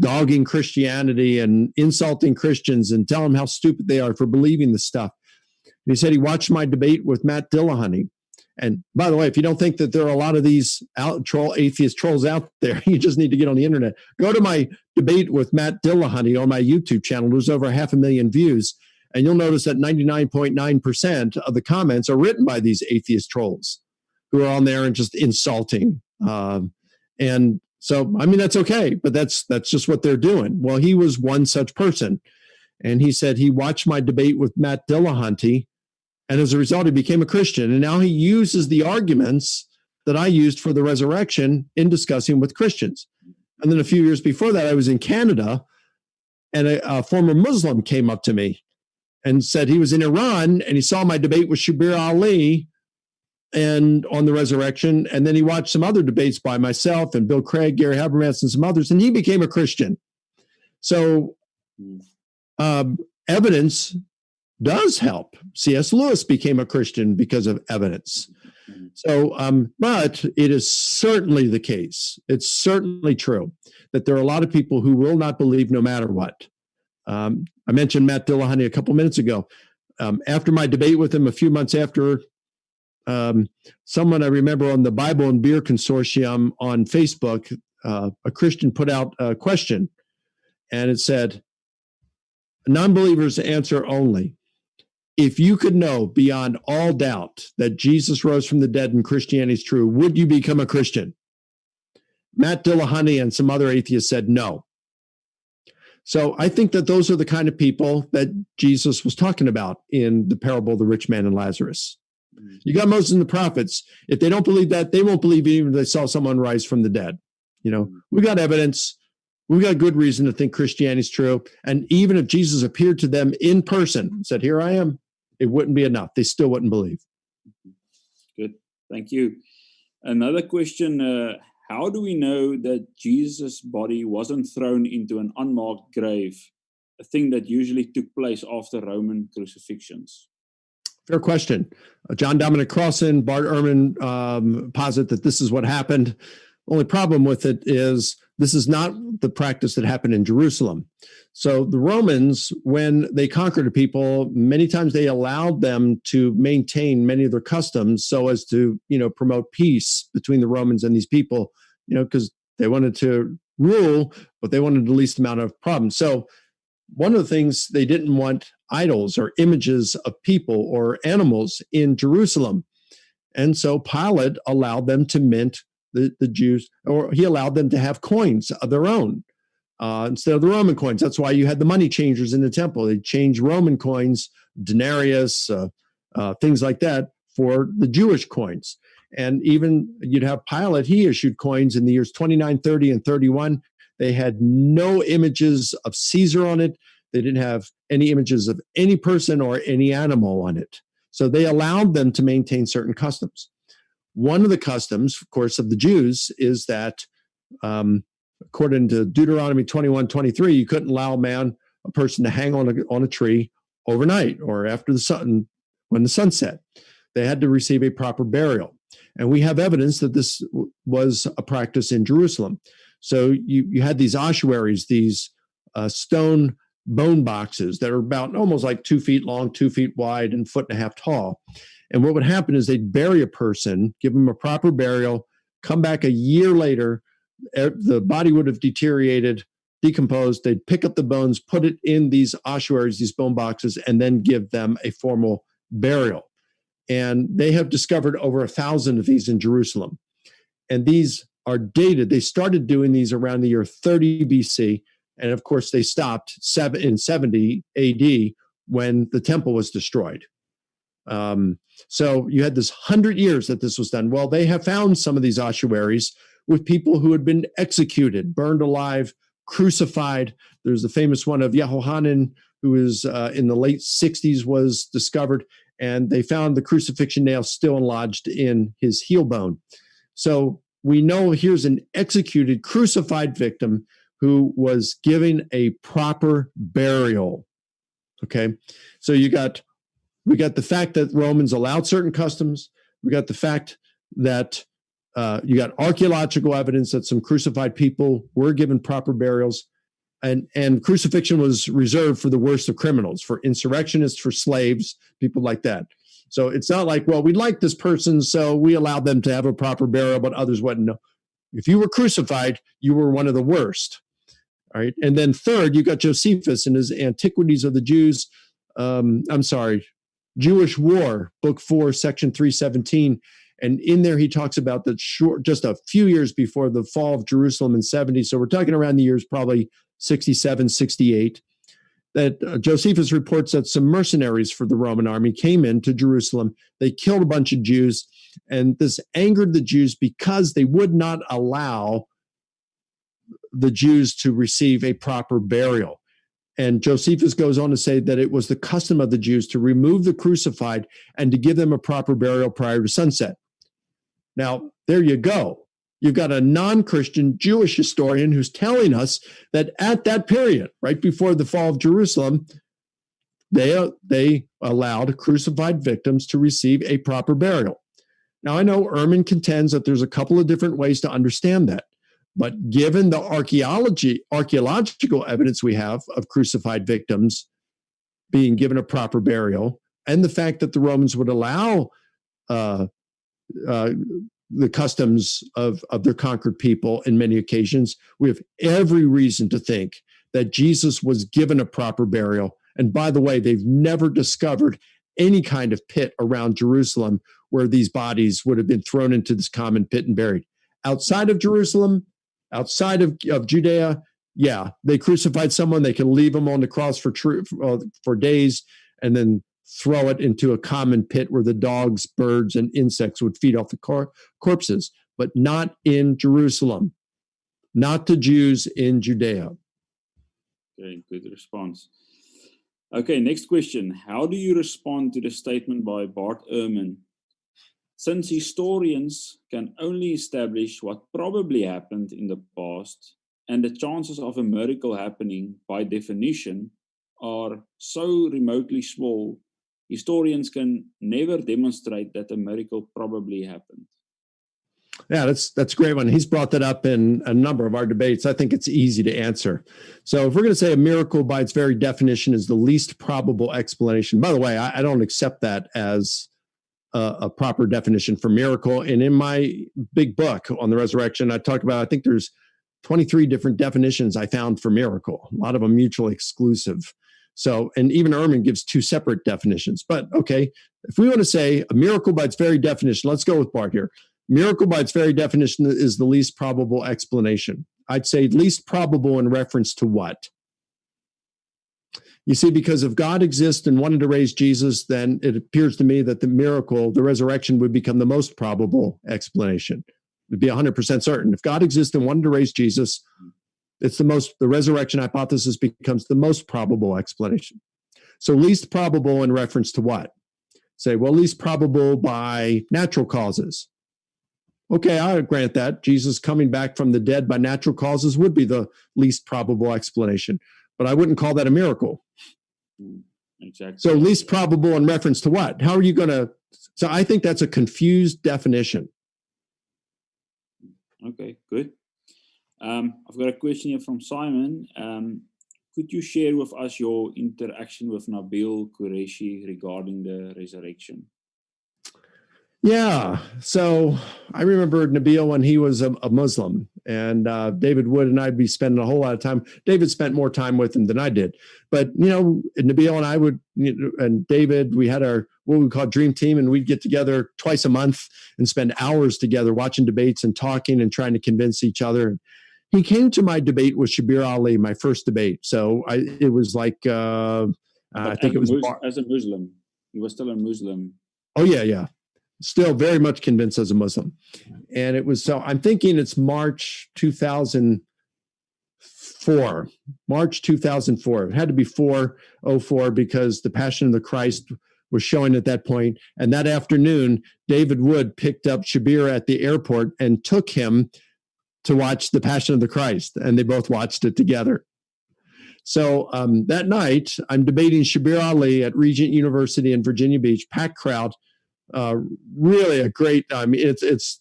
dogging Christianity and insulting Christians and telling them how stupid they are for believing this stuff. And he said he watched my debate with Matt Dillahunty. And by the way, if you don't think that there are a lot of these atheist trolls out there, you just need to get on the internet. Go to my debate with Matt Dillahunty on my YouTube channel. There's over 500,000 views. And you'll notice that 99.9% of the comments are written by these atheist trolls who are on there and just insulting. And so, that's okay, but that's just what they're doing. Well, he was one such person. And he said he watched my debate with Matt Dillahunty, and as a result, he became a Christian. And now he uses the arguments that I used for the resurrection in discussing with Christians. And then a few years before that, I was in Canada, and a former Muslim came up to me and said he was in Iran, and he saw my debate with Shabir Ali and on the resurrection. And then he watched some other debates by myself and Bill Craig, Gary Habermas, and some others, and he became a Christian. So evidence does help. C.S. Lewis became a Christian because of evidence. So, but it is certainly the case. It's certainly true that there are a lot of people who will not believe no matter what. I mentioned Matt Dillahunty a couple minutes ago. After my debate with him, a few months after, someone I remember on the Bible and Beer Consortium on Facebook, a Christian put out a question, and it said, non-believers answer only. If you could know beyond all doubt that Jesus rose from the dead and Christianity is true, would you become a Christian? Matt Dillahunty and some other atheists said no. So I think that those are the kind of people that Jesus was talking about in the parable of the rich man and Lazarus. You got Moses and the prophets. If they don't believe that, they won't believe even if they saw someone rise from the dead. We got evidence. We've got good reason to think Christianity is true. And even if Jesus appeared to them in person and said, here I am, it wouldn't be enough. They still wouldn't believe. Good. Thank you. Another question, how do we know that Jesus' body wasn't thrown into an unmarked grave, a thing that usually took place after Roman crucifixions? Fair question. John Dominic Crossan, Bart Ehrman posit that this is what happened. Only problem with it is this is not the practice that happened in Jerusalem. So the Romans, when they conquered a people, many times they allowed them to maintain many of their customs so as to, promote peace between the Romans and these people, because they wanted to rule, but they wanted the least amount of problems. So one of the things, they didn't want idols or images of people or animals in Jerusalem. And so Pilate allowed them to mint the Jews, or he allowed them to have coins of their own instead of the Roman coins. That's why you had the money changers in the temple. They changed Roman coins, denarius, things like that, for the Jewish coins. And even you'd have Pilate, he issued coins in the years 29, 30, and 31. They had no images of Caesar on it. They didn't have any images of any person or any animal on it. So they allowed them to maintain certain customs. One of the customs, of course, of the Jews is that, according to Deuteronomy 21:23, you couldn't allow a person to hang on a tree overnight or after the sun, when the sun set. They had to receive a proper burial. And we have evidence that this was a practice in Jerusalem. So you had these ossuaries, these stone bone boxes that are about almost like 2 feet long, 2 feet wide, and 1.5 feet tall. And what would happen is they'd bury a person, give them a proper burial, come back a year later, the body would have deteriorated, decomposed. They'd pick up the bones, put it in these ossuaries, these bone boxes, and then give them a formal burial. And they have discovered over 1,000 of these in Jerusalem. And these are dated. They started doing these around the year 30 BC. And of course, they stopped in 70 AD when the temple was destroyed. So you had this 100 years that this was done. Well, they have found some of these ossuaries with people who had been executed, burned alive, crucified. There's the famous one of Yehohanan, who is in the late 60s, was discovered, and they found the crucifixion nail still lodged in his heel bone. So we know here's an executed, crucified victim who was given a proper burial. Okay, so we got the fact that Romans allowed certain customs. We got the fact that you got archaeological evidence that some crucified people were given proper burials, and crucifixion was reserved for the worst of criminals, for insurrectionists, for slaves, people like that. So it's not like, well, we like this person, so we allowed them to have a proper burial, but others wouldn't. No. If you were crucified, you were one of the worst. All right. And then third, you got Josephus in his Antiquities of the Jews. Jewish War, Book 4, Section 317. And in there, he talks about that just a few years before the fall of Jerusalem in 70. So we're talking around the years probably 67, 68, that Josephus reports that some mercenaries for the Roman army came into Jerusalem. They killed a bunch of Jews, and this angered the Jews because they would not allow the Jews to receive a proper burial. And Josephus goes on to say that it was the custom of the Jews to remove the crucified and to give them a proper burial prior to sunset. Now, there you go. You've got a non-Christian Jewish historian who's telling us that at that period, right before the fall of Jerusalem, they allowed crucified victims to receive a proper burial. Now, I know Ehrman contends that there's a couple of different ways to understand that. But given the archaeological evidence we have of crucified victims being given a proper burial, and the fact that the Romans would allow the customs of their conquered people in many occasions, we have every reason to think that Jesus was given a proper burial. And by the way, they've never discovered any kind of pit around Jerusalem where these bodies would have been thrown into this common pit and buried. Outside of Jerusalem, outside of Judea, yeah, they crucified someone. They can leave them on the cross for days and then throw it into a common pit where the dogs, birds, and insects would feed off the corpses, but not in Jerusalem, not to Jews in Judea. Okay, good response. Okay, next question. How do you respond to the statement by Bart Ehrman? Since historians can only establish what probably happened in the past, and the chances of a miracle happening by definition are so remotely small, historians can never demonstrate that a miracle probably happened. Yeah, that's a great one. He's brought that up in a number of our debates. I think it's easy to answer. So if we're going to say a miracle by its very definition is the least probable explanation, by the way, I don't accept that as a proper definition for miracle. And in my big book on the resurrection, I talk about, I think there's 23 different definitions I found for miracle, a lot of them mutually exclusive. So, and even Ehrman gives two separate definitions. But okay, if we want to say a miracle by its very definition, let's go with Bart here. Miracle by its very definition is the least probable explanation. I'd say least probable in reference to what? You see, because if God exists and wanted to raise Jesus, then it appears to me that the miracle, the resurrection, would become the most probable explanation. It would be 100% certain. If God exists and wanted to raise Jesus, the resurrection hypothesis becomes the most probable explanation. So least probable in reference to what? Say, well, least probable by natural causes. Okay, I grant that. Jesus coming back from the dead by natural causes would be the least probable explanation, but I wouldn't call that a miracle. Exactly. So least probable in reference to what? How are you going to? So I think that's a confused definition. Okay, good. I've got a question here from Simon. Could you share with us your interaction with Nabil Qureshi regarding the resurrection? Yeah. So I remember Nabil when he was a Muslim, and David Wood and I'd be spending a whole lot of time. David spent more time with him than I did. But, Nabil and I would, and David, we had our what we call dream team, and we'd get together twice a month and spend hours together watching debates and talking and trying to convince each other. He came to my debate with Shabir Ali, my first debate. So it was like, I think it was as a Muslim. He was still a Muslim. Oh, yeah. Still very much convinced as a Muslim. And it was, so I'm thinking it's March 2004. March 2004. It had to be 404 because the Passion of the Christ was showing at that point. And that afternoon, David Wood picked up Shabir at the airport and took him to watch the Passion of the Christ. And they both watched it together. So that night, I'm debating Shabir Ali at Regent University in Virginia Beach, packed crowd. Really a great, it's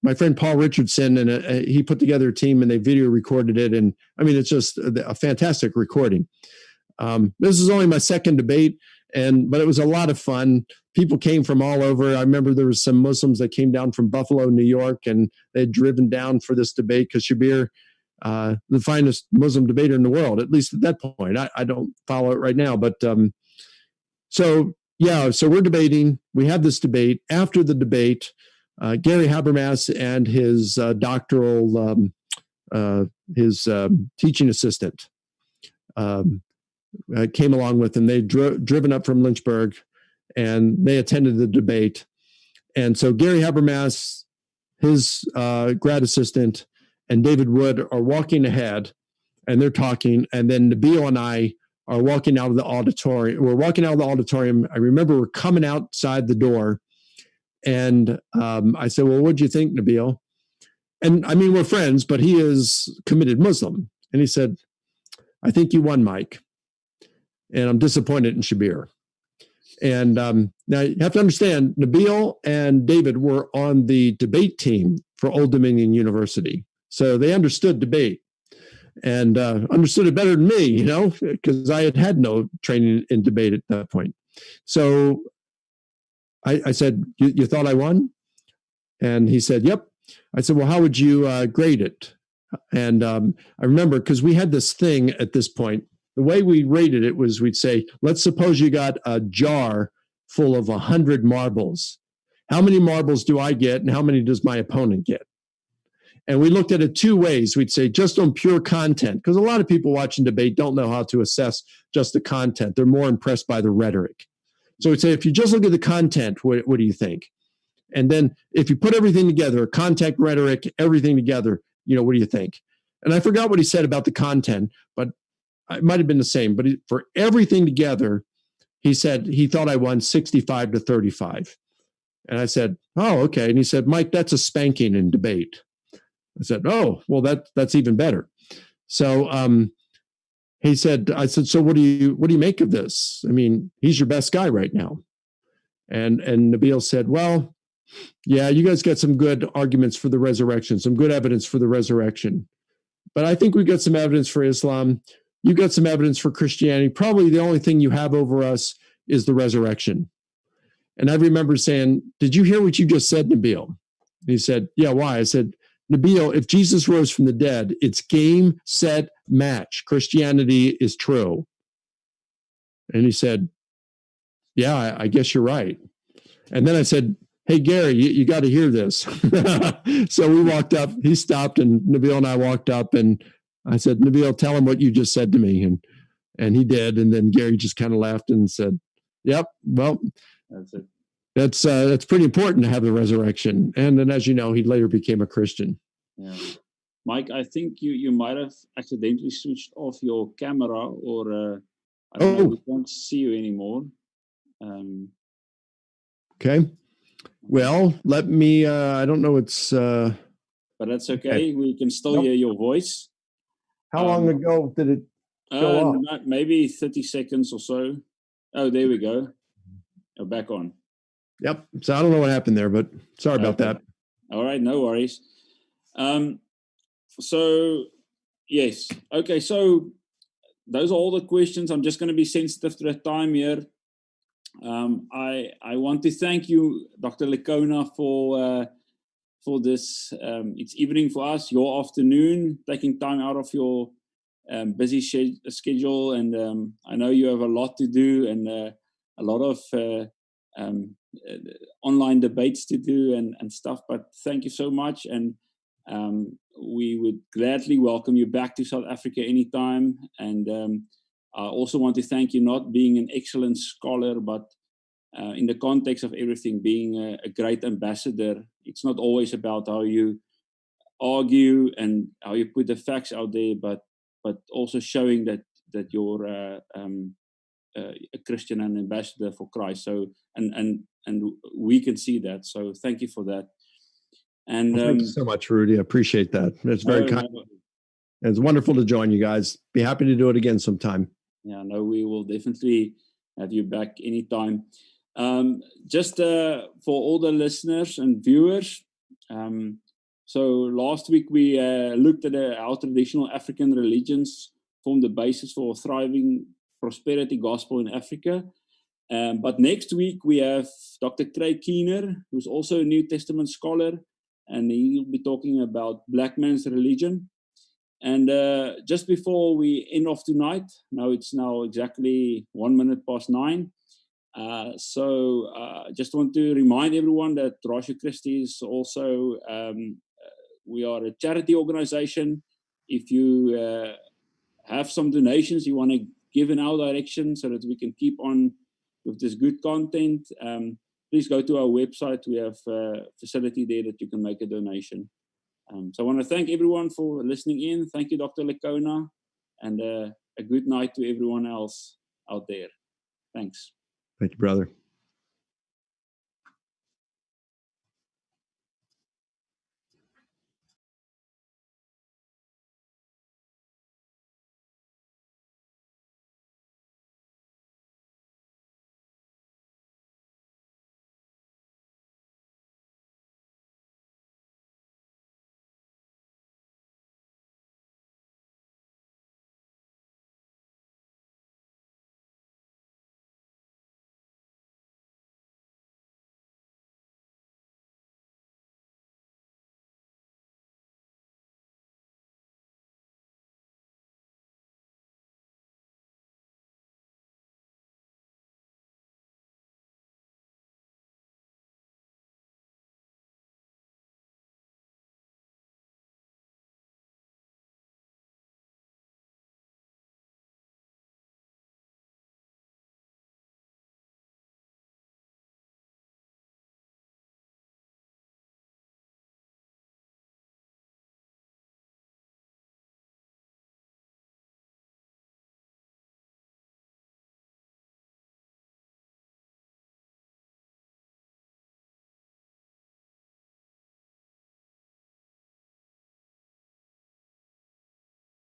my friend Paul Richardson, and he put together a team and they video recorded it. And it's just a fantastic recording. This is only my second debate, but it was a lot of fun. People came from all over. I remember there was some Muslims that came down from Buffalo, New York, and they had driven down for this debate because Shabir, the finest Muslim debater in the world, at least at that point. I don't follow it right now, but so we're debating. We have this debate. After the debate, Gary Habermas and his doctoral, his teaching assistant came along with him. They'd driven up from Lynchburg, and they attended the debate. And so Gary Habermas, his grad assistant, and David Wood are walking ahead, and they're talking. And then Nabil and I are walking out of the auditorium. We're walking out of the auditorium. I remember we're coming outside the door, and I said, well, what'd you think, Nabil? And we're friends, but he is committed Muslim. And he said, I think you won, Mike. And I'm disappointed in Shabir. And now you have to understand, Nabil and David were on the debate team for Old Dominion University. So they understood debate. And understood it better than me, because I had no training in debate at that point. So I said, you thought I won? And he said, yep. I said, well, how would you grade it? And I remember, because we had this thing at this point, the way we rated it was we'd say, let's suppose you got a jar full of 100 marbles. How many marbles do I get, and how many does my opponent get? And we looked at it two ways. We'd say just on pure content, because a lot of people watching debate don't know how to assess just the content. They're more impressed by the rhetoric. So we'd say, if you just look at the content, what do you think? And then if you put everything together, content, rhetoric, everything together, what do you think? And I forgot what he said about the content, but it might have been the same. But for everything together, he said he thought I won 65-35. And I said, oh, okay. And he said, Mike, that's a spanking in debate. I said, oh, well, that's even better. So I said, so what do you make of this? He's your best guy right now. And Nabil said, well, yeah, you guys got some good arguments for the resurrection, some good evidence for the resurrection. But I think we got some evidence for Islam. You got some evidence for Christianity. Probably the only thing you have over us is the resurrection. And I remember saying, did you hear what you just said, Nabil? And he said, yeah, why? I said, Nabil, if Jesus rose from the dead, it's game, set, match. Christianity is true. And he said, yeah, I guess you're right. And then I said, hey, Gary, you got to hear this. So we walked up, he stopped, and Nabil and I walked up, and I said, Nabil, tell him what you just said to me. And he did. And then Gary just kind of laughed and said, yep, well, that's it. That's pretty important to have the resurrection. And then, as you know, he later became a Christian. Yeah. Mike, I think you might have accidentally switched off your camera, or I don't know, we can't see you anymore. Okay. Well, let me, I don't know, it's... but that's okay. We can still hear your voice. How long ago did it go off? Maybe 30 seconds or so. Oh, there we go. Oh, back on. Yep. So I don't know what happened there, but sorry about that. All right, no worries. So, yes. Okay, so those are all the questions. I'm just going to be sensitive to the time here. I want to thank you, Dr. Licona, for this. It's evening for us, your afternoon, taking time out of your busy schedule. And I know you have a lot to do and a lot of online debates to do and stuff, but thank you so much. And we would gladly welcome you back to South Africa anytime. And I also want to thank you, not being an excellent scholar, but in the context of everything, being a great ambassador. It's not always about how you argue and how you put the facts out there, but also showing that you're a Christian and ambassador for Christ. So and we can see that. So thank you for that. And thank you so much, Rudy. I appreciate that. It's very kind. It's wonderful to join you guys. Be happy to do it again sometime. Yeah, no, we will definitely have you back anytime. Just for all the listeners and viewers, so last week we looked at how traditional African religions form the basis for a thriving prosperity gospel in Africa. But next week we have Dr. Craig Keener, who's also a New Testament scholar, and he'll be talking about black man's religion. And just before we end off tonight, it's now exactly 9:01. So just want to remind everyone that Ratio Christi is also, we are a charity organization. If you have some donations you want to give in our direction so that we can keep on with this good content, please go to our website. We have a facility there that you can make a donation. So I want to thank everyone for listening in. Thank you, Dr. Licona, and a good night to everyone else out there. Thanks. Thank you, brother.